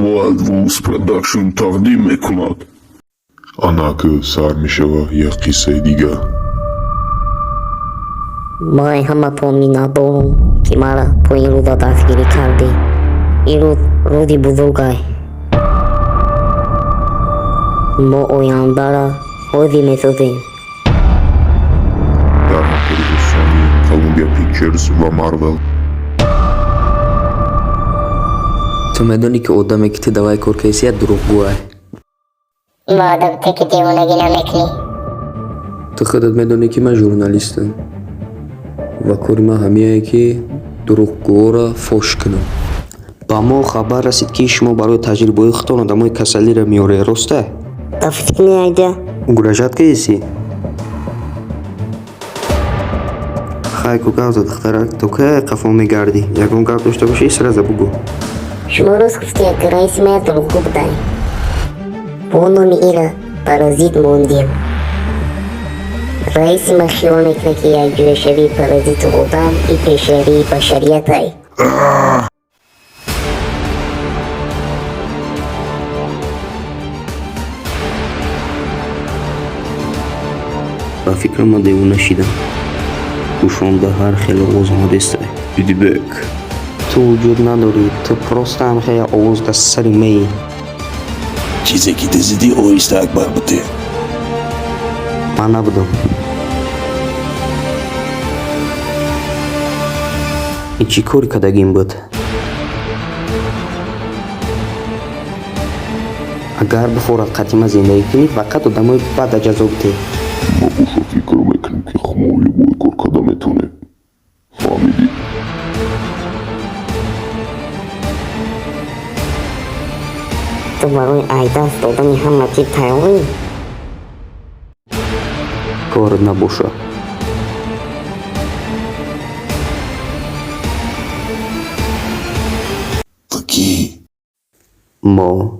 Wild Wolves Production تقدیم میکند. آنها که سر میشود یک قصه دیگه. ما همه تو می‌ندانم که مرا تو این روزا دستگیری کردی. این روز روزی بزرگ است. ما آینده را روزی می‌سازیم. در همکاری سونی، کولومبیا پیکچرز و مارول. تو میدونی که آدمی که دوای کورکیسیت دروغگو است. ما آدم تکی دیوانگی نمیکنی. تو خودت میدونی که من ژورنالیستم و کار ما همیه که دروغگو را فوش کنم. با ما خبر رسید که شما برای تجربه خودتان آدمای کسلی را میاره، راسته؟ تا فکر نیایده. گرجت که ایسی؟ خیلی که گوزد دختره تو که قفا میگردی یکون گفت داشته باشی سرزه بگو. شما روز گفتی که رئیس ما دروغگو بودن. با نام ایرا پارازیت موندیم. رئیس ما خیال میکنه که یک جور شبیه پارازیت بودن ای پیشروی بشریت است. با فکر ما دیوونه شیدم. گوشم به هر خیلی آوازها دسته. فیدبک. تو وجود نداری، تو پروست هم خیلی آواز در سر می. چیزی که دیدی آهسته اکبر بوده. من نبودم. این چی کاری کدگیم بود؟ اگر بفورد قدیمه زندگی کنی فقط آدمای بد اجازه بده. ما بوشو فکر میکنیم که خمالی بوی کار کدامتونه. فهمیدی؟ تو برای ایدست دادن همه چی تیاری. کار نباشه. کی؟ ما